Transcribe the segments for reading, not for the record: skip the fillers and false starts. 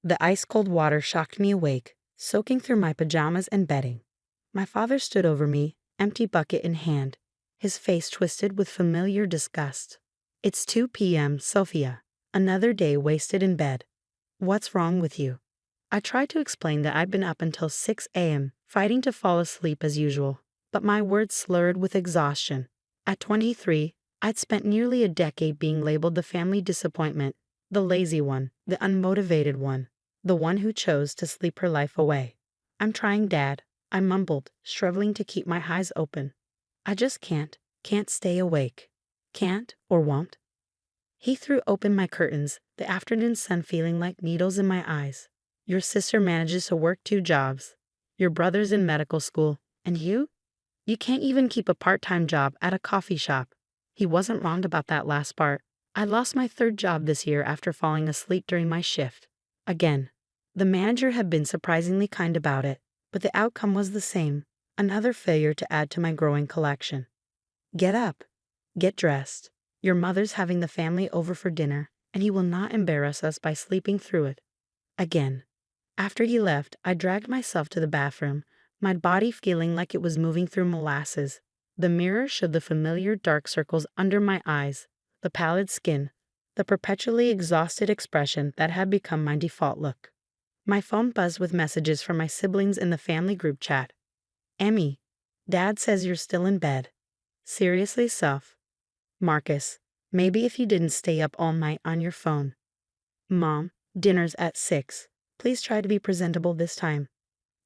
The ice-cold water shocked me awake, soaking through my pajamas and bedding. My father stood over me, empty bucket in hand, his face twisted with familiar disgust. "It's 2 p.m., Sophia. Another day wasted in bed. What's wrong with you?" I tried to explain that I'd been up until 6 a.m., fighting to fall asleep as usual, but my words slurred with exhaustion. At 23, I'd spent nearly a decade being labeled the family disappointment, the lazy one, the unmotivated one, the one who chose to sleep her life away. "I'm trying, Dad," I mumbled, struggling to keep my eyes open. "I just can't stay awake. Can't or won't." He threw open my curtains, the afternoon sun feeling like needles in my eyes. "Your sister manages to work 2 jobs. Your brother's in medical school. And you? You can't even keep a part-time job at a coffee shop." He wasn't wrong about that last part. I lost my 3rd job this year after falling asleep during my shift. Again. The manager had been surprisingly kind about it, but the outcome was the same. Another failure to add to my growing collection. "Get up. Get dressed. Your mother's having the family over for dinner, and he will not embarrass us by sleeping through it." Again. After he left, I dragged myself to the bathroom, my body feeling like it was moving through molasses. The mirror showed the familiar dark circles under my eyes, the pallid skin, the perpetually exhausted expression that had become my default look. My phone buzzed with messages from my siblings in the family group chat. "Emmy, Dad says you're still in bed. Seriously, Soph? Marcus, maybe if you didn't stay up all night on your phone. Mom, dinner's at 6. Please try to be presentable this time."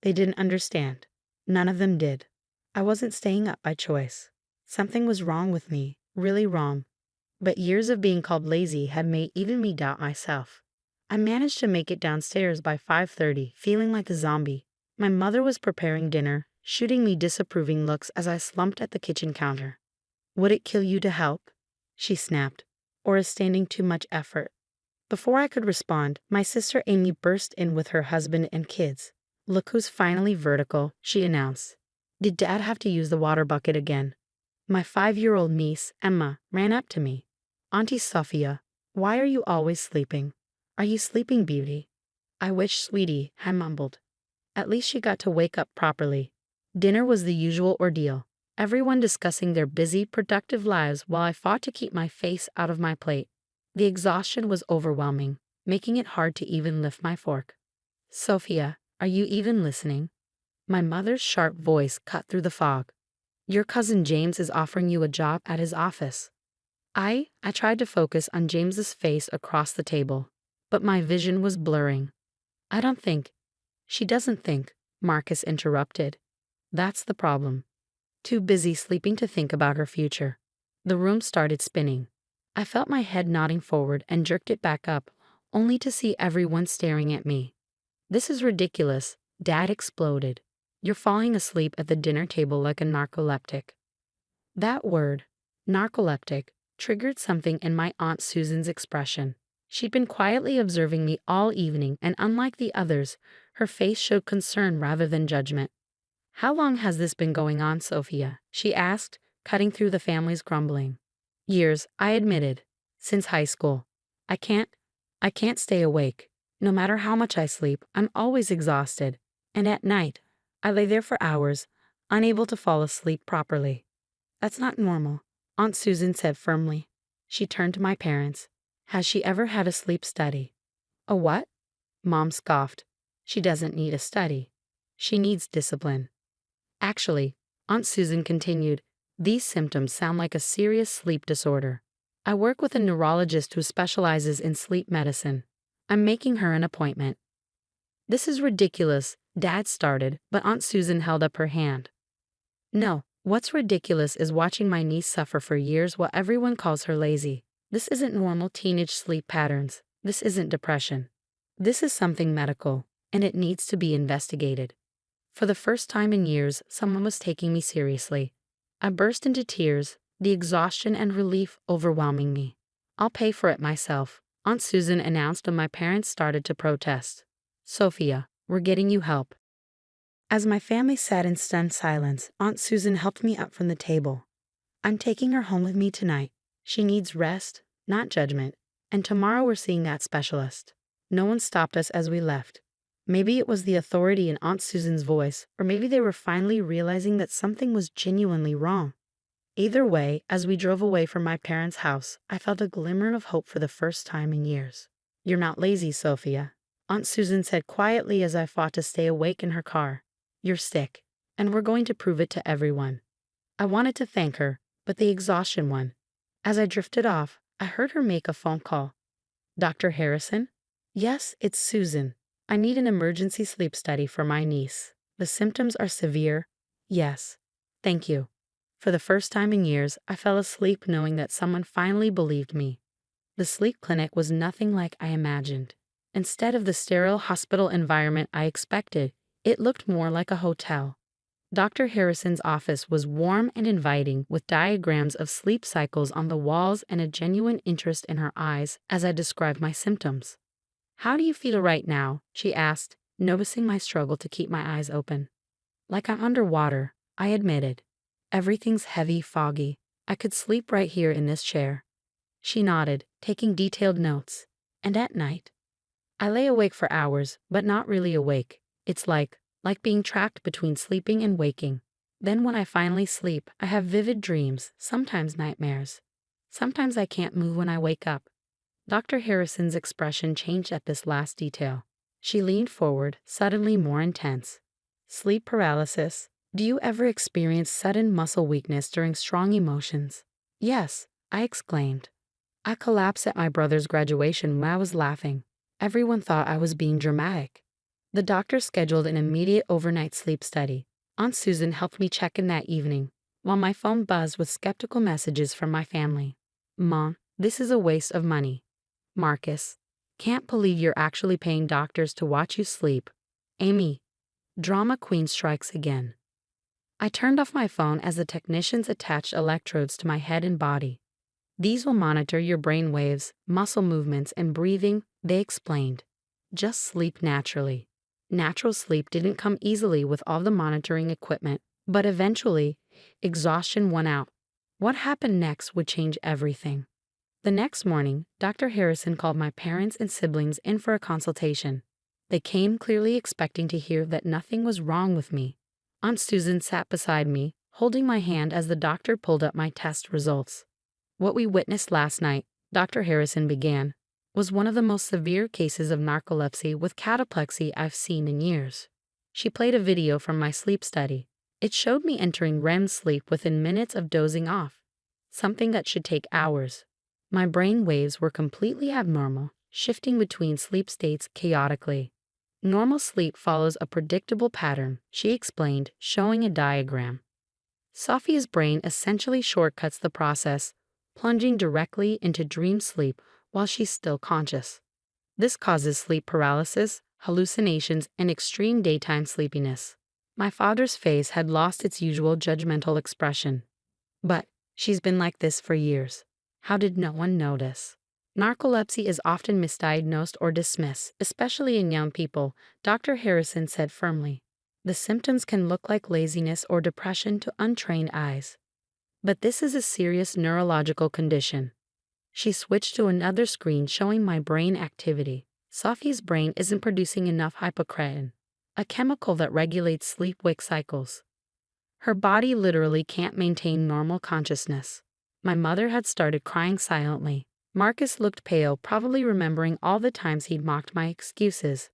They didn't understand. None of them did. I wasn't staying up by choice. Something was wrong with me, really wrong. But years of being called lazy had made even me doubt myself. I managed to make it downstairs by 5:30, feeling like a zombie. My mother was preparing dinner, shooting me disapproving looks as I slumped at the kitchen counter. "Would it kill you to help?" she snapped. "Or is standing too much effort?" Before I could respond, my sister Amy burst in with her husband and kids. "Look who's finally vertical," she announced. "Did Dad have to use the water bucket again?" My 5-year-old niece, Emma, ran up to me. "Auntie Sophia, why are you always sleeping? Are you sleeping Beauty?" "I wish, sweetie," I mumbled. At least she got to wake up properly. Dinner was the usual ordeal, everyone discussing their busy, productive lives while I fought to keep my face out of my plate. The exhaustion was overwhelming, making it hard to even lift my fork. "Sophia, are you even listening?" My mother's sharp voice cut through the fog. "Your cousin James is offering you a job at his office." I tried to focus on James's face across the table, but my vision was blurring. "I don't think." "She doesn't think," Marcus interrupted. "That's the problem. Too busy sleeping to think about her future." The room started spinning. I felt my head nodding forward and jerked it back up, only to see everyone staring at me. "This is ridiculous," Dad exploded. "You're falling asleep at the dinner table like a narcoleptic." That word, narcoleptic, triggered something in my Aunt Susan's expression. She'd been quietly observing me all evening, and unlike the others, her face showed concern rather than judgment. "How long has this been going on, Sophia?" she asked, cutting through the family's grumbling. "Years," I admitted. "Since high school. I can't stay awake. No matter how much I sleep, I'm always exhausted. And at night, I lay there for hours, unable to fall asleep properly." "That's not normal," Aunt Susan said firmly. She turned to my parents. "Has she ever had a sleep study?" "A what?" Mom scoffed. "She doesn't need a study. She needs discipline." "Actually," Aunt Susan continued, "these symptoms sound like a serious sleep disorder. I work with a neurologist who specializes in sleep medicine. I'm making her an appointment." "This is ridiculous," Dad started, but Aunt Susan held up her hand. "No, what's ridiculous is watching my niece suffer for years while everyone calls her lazy. This isn't normal teenage sleep patterns. This isn't depression. This is something medical, and it needs to be investigated." For the first time in years, someone was taking me seriously. I burst into tears, the exhaustion and relief overwhelming me. "I'll pay for it myself," Aunt Susan announced when my parents started to protest. "Sophia, we're getting you help." As my family sat in stunned silence, Aunt Susan helped me up from the table. "I'm taking her home with me tonight. She needs rest, not judgment, and tomorrow we're seeing that specialist." No one stopped us as we left. Maybe it was the authority in Aunt Susan's voice, or maybe they were finally realizing that something was genuinely wrong. Either way, as we drove away from my parents' house, I felt a glimmer of hope for the first time in years. "You're not lazy, Sophia," Aunt Susan said quietly as I fought to stay awake in her car. "You're sick, and we're going to prove it to everyone." I wanted to thank her, but the exhaustion won. As I drifted off, I heard her make a phone call. "Dr. Harrison?" "Yes, it's Susan. I need an emergency sleep study for my niece. The symptoms are severe." "Yes. Thank you." For the first time in years, I fell asleep knowing that someone finally believed me. The sleep clinic was nothing like I imagined. Instead of the sterile hospital environment I expected, it looked more like a hotel. Dr. Harrison's office was warm and inviting, with diagrams of sleep cycles on the walls and a genuine interest in her eyes as I described my symptoms. "How do you feel right now?" she asked, noticing my struggle to keep my eyes open. "Like I'm underwater," I admitted. "Everything's heavy, foggy. I could sleep right here in this chair." She nodded, taking detailed notes. "And at night?" "I lay awake for hours, but not really awake. It's like being trapped between sleeping and waking. Then when I finally sleep, I have vivid dreams, sometimes nightmares. Sometimes I can't move when I wake up." Dr. Harrison's expression changed at this last detail. She leaned forward, suddenly more intense. "Sleep paralysis. Do you ever experience sudden muscle weakness during strong emotions?" "Yes," I exclaimed. "I collapsed at my brother's graduation when I was laughing. Everyone thought I was being dramatic." The doctor scheduled an immediate overnight sleep study. Aunt Susan helped me check in that evening, while my phone buzzed with skeptical messages from my family. "Mom, this is a waste of money." "Marcus, can't believe you're actually paying doctors to watch you sleep." "Amy, drama queen strikes again." I turned off my phone as the technicians attached electrodes to my head and body. "These will monitor your brain waves, muscle movements, and breathing," they explained. "Just sleep naturally." Natural sleep didn't come easily with all the monitoring equipment, but eventually, exhaustion won out. What happened next would change everything. The next morning, Dr. Harrison called my parents and siblings in for a consultation. They came clearly expecting to hear that nothing was wrong with me. Aunt Susan sat beside me, holding my hand as the doctor pulled up my test results. "What we witnessed last night," Dr. Harrison began, "was one of the most severe cases of narcolepsy with cataplexy I've seen in years." She played a video from my sleep study. It showed me entering REM sleep within minutes of dozing off, something that should take hours. My brain waves were completely abnormal, shifting between sleep states chaotically. "Normal sleep follows a predictable pattern," she explained, showing a diagram. "Sophia's brain essentially shortcuts the process, plunging directly into dream sleep while she's still conscious. This causes sleep paralysis, hallucinations, and extreme daytime sleepiness." My father's face had lost its usual judgmental expression. "But she's been like this for years. How did no one notice?" "Narcolepsy is often misdiagnosed or dismissed, especially in young people," Dr. Harrison said firmly. "The symptoms can look like laziness or depression to untrained eyes. But this is a serious neurological condition." She switched to another screen showing my brain activity. "Sophia's brain isn't producing enough hypocretin, a chemical that regulates sleep-wake cycles. Her body literally can't maintain normal consciousness." My mother had started crying silently. Marcus looked pale, probably remembering all the times he'd mocked my excuses.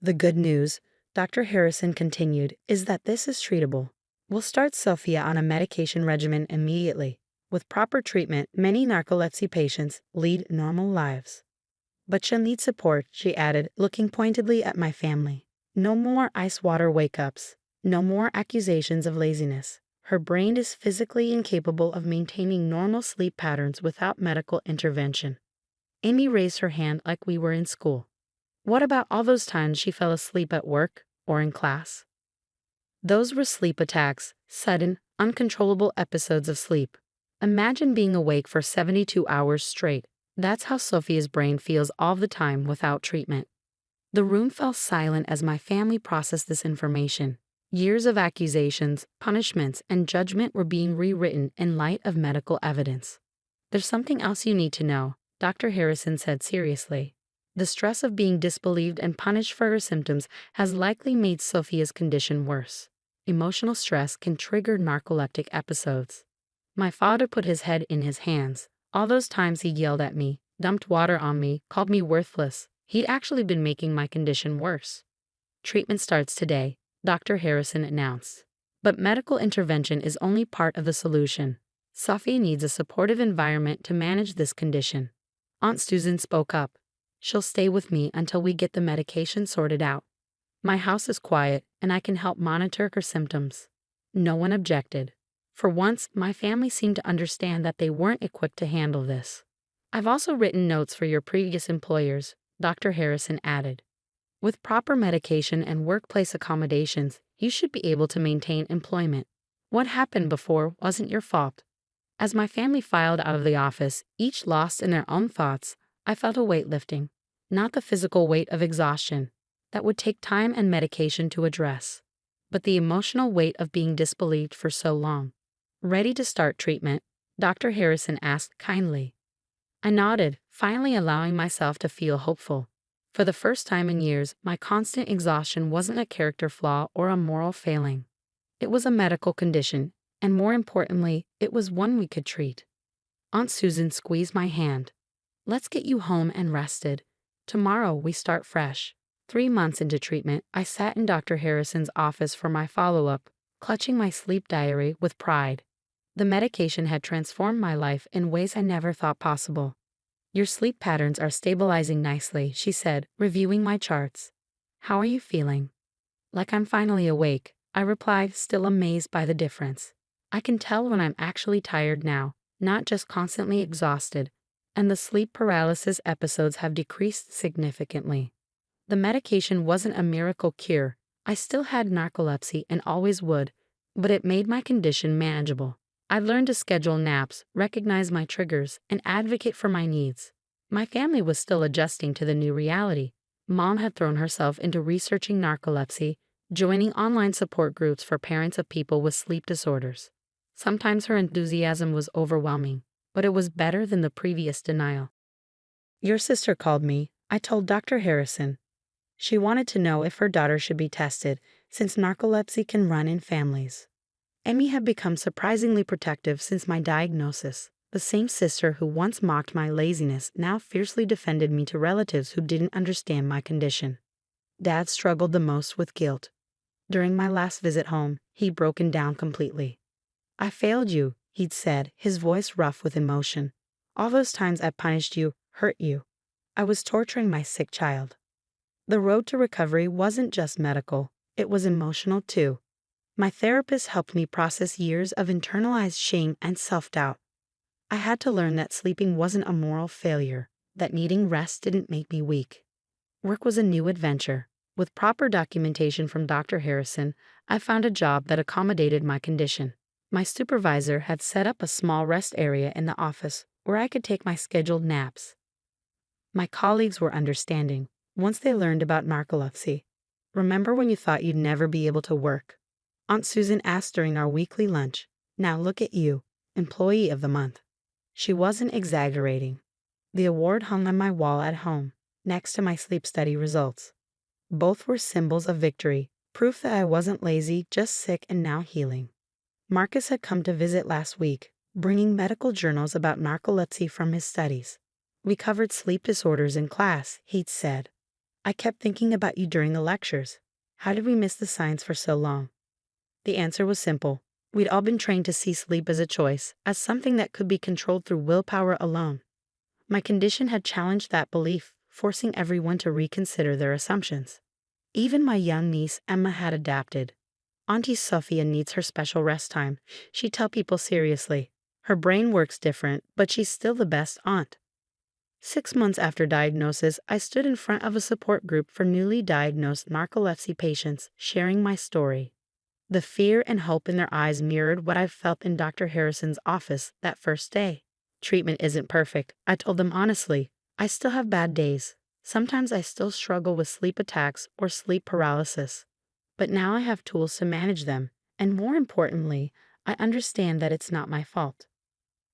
"The good news," Dr. Harrison continued, "is that this is treatable. We'll start Sophia on a medication regimen immediately. With proper treatment, many narcolepsy patients lead normal lives. But she'll need support," she added, looking pointedly at my family. "No more ice water wake-ups. No more accusations of laziness. Her brain is physically incapable of maintaining normal sleep patterns without medical intervention." Amy raised her hand like we were in school. "What about all those times she fell asleep at work or in class?" "Those were sleep attacks, sudden, uncontrollable episodes of sleep. Imagine being awake for 72 hours straight. That's how Sophia's brain feels all the time without treatment." The room fell silent as my family processed this information. Years of accusations, punishments, and judgment were being rewritten in light of medical evidence. "There's something else you need to know," Dr. Harrison said seriously. The stress of being disbelieved and punished for her symptoms has likely made Sophia's condition worse. Emotional stress can trigger narcoleptic episodes. My father put his head in his hands. All those times he yelled at me, dumped water on me, called me worthless. He'd actually been making my condition worse. Treatment starts today, Dr. Harrison announced. But medical intervention is only part of the solution. Sophie needs a supportive environment to manage this condition. Aunt Susan spoke up. She'll stay with me until we get the medication sorted out. My house is quiet, and I can help monitor her symptoms. No one objected. For once, my family seemed to understand that they weren't equipped to handle this. I've also written notes for your previous employers, Dr. Harrison added. With proper medication and workplace accommodations, you should be able to maintain employment. What happened before wasn't your fault. As my family filed out of the office, each lost in their own thoughts, I felt a weight lifting, not the physical weight of exhaustion that would take time and medication to address, but the emotional weight of being disbelieved for so long. Ready to start treatment? Dr. Harrison asked kindly. I nodded, finally allowing myself to feel hopeful. For the first time in years, my constant exhaustion wasn't a character flaw or a moral failing. It was a medical condition, and more importantly, it was one we could treat. Aunt Susan squeezed my hand. Let's get you home and rested. Tomorrow we start fresh. 3 months into treatment, I sat in Dr. Harrison's office for my follow-up, clutching my sleep diary with pride. The medication had transformed my life in ways I never thought possible. Your sleep patterns are stabilizing nicely, she said, reviewing my charts. How are you feeling? Like I'm finally awake, I replied, still amazed by the difference. I can tell when I'm actually tired now, not just constantly exhausted, and the sleep paralysis episodes have decreased significantly. The medication wasn't a miracle cure. I still had narcolepsy and always would, but it made my condition manageable. I learned to schedule naps, recognize my triggers, and advocate for my needs. My family was still adjusting to the new reality. Mom had thrown herself into researching narcolepsy, joining online support groups for parents of people with sleep disorders. Sometimes her enthusiasm was overwhelming, but it was better than the previous denial. Your sister called me, I told Dr. Harrison. She wanted to know if her daughter should be tested, since narcolepsy can run in families. Emmy had become surprisingly protective since my diagnosis. The same sister who once mocked my laziness now fiercely defended me to relatives who didn't understand my condition. Dad struggled the most with guilt. During my last visit home, he'd broken down completely. I failed you, he'd said, his voice rough with emotion. All those times I punished you, hurt you. I was torturing my sick child. The road to recovery wasn't just medical, it was emotional too. My therapist helped me process years of internalized shame and self-doubt. I had to learn that sleeping wasn't a moral failure, that needing rest didn't make me weak. Work was a new adventure. With proper documentation from Dr. Harrison, I found a job that accommodated my condition. My supervisor had set up a small rest area in the office where I could take my scheduled naps. My colleagues were understanding once they learned about narcolepsy. Remember when you thought you'd never be able to work? Aunt Susan asked during our weekly lunch. Now look at you, Employee of the Month. She wasn't exaggerating. The award hung on my wall at home, next to my sleep study results. Both were symbols of victory, proof that I wasn't lazy, just sick and now healing. Marcus had come to visit last week, bringing medical journals about narcolepsy from his studies. We covered sleep disorders in class, he'd said. I kept thinking about you during the lectures. How did we miss the science for so long? The answer was simple. We'd all been trained to see sleep as a choice, as something that could be controlled through willpower alone. My condition had challenged that belief, forcing everyone to reconsider their assumptions. Even my young niece Emma had adapted. Auntie Sophia needs her special rest time, she'd tell people seriously. Her brain works different, but she's still the best aunt. 6 months after diagnosis, I stood in front of a support group for newly diagnosed narcolepsy patients, sharing my story. The fear and hope in their eyes mirrored what I felt in Dr. Harrison's office that first day. Treatment isn't perfect, I told them honestly. I still have bad days. Sometimes I still struggle with sleep attacks or sleep paralysis. But now I have tools to manage them, and more importantly, I understand that it's not my fault.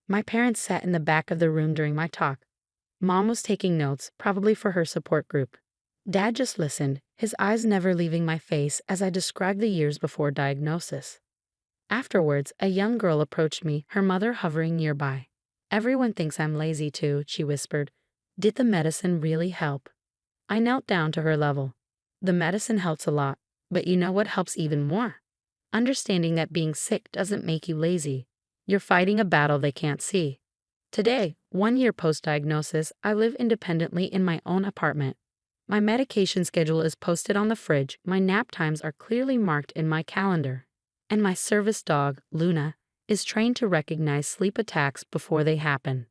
My parents sat in the back of the room during my talk. Mom was taking notes, probably for her support group. Dad just listened, his eyes never leaving my face as I described the years before diagnosis. Afterwards, a young girl approached me, her mother hovering nearby. "Everyone thinks I'm lazy too," she whispered. "Did the medicine really help?" I knelt down to her level. "The medicine helps a lot, but you know what helps even more? Understanding that being sick doesn't make you lazy. You're fighting a battle they can't see." Today, 1 year post-diagnosis, I live independently in my own apartment. My medication schedule is posted on the fridge, my nap times are clearly marked in my calendar. And my service dog, Luna, is trained to recognize sleep attacks before they happen.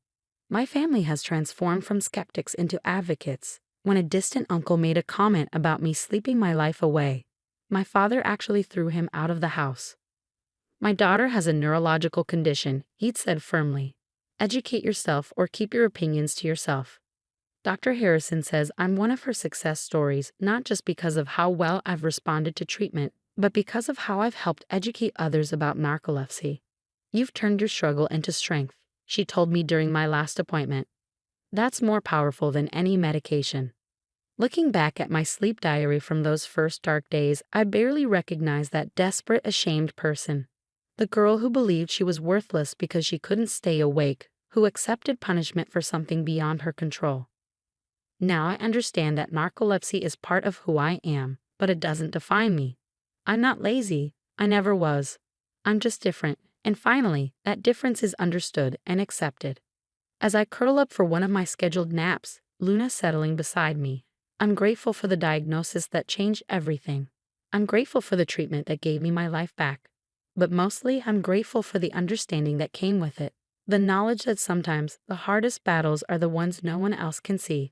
My family has transformed from skeptics into advocates. When a distant uncle made a comment about me sleeping my life away, my father actually threw him out of the house. "My daughter has a neurological condition," he said firmly. "Educate yourself or keep your opinions to yourself." Dr. Harrison says I'm one of her success stories, not just because of how well I've responded to treatment, but because of how I've helped educate others about narcolepsy. "You've turned your struggle into strength," she told me during my last appointment. That's more powerful than any medication. Looking back at my sleep diary from those first dark days, I barely recognize that desperate, ashamed person. The girl who believed she was worthless because she couldn't stay awake, who accepted punishment for something beyond her control. Now I understand that narcolepsy is part of who I am, but it doesn't define me. I'm not lazy. I never was. I'm just different, and finally, that difference is understood and accepted. As I curl up for one of my scheduled naps, Luna settling beside me, I'm grateful for the diagnosis that changed everything. I'm grateful for the treatment that gave me my life back. But mostly, I'm grateful for the understanding that came with it. The knowledge that sometimes the hardest battles are the ones no one else can see.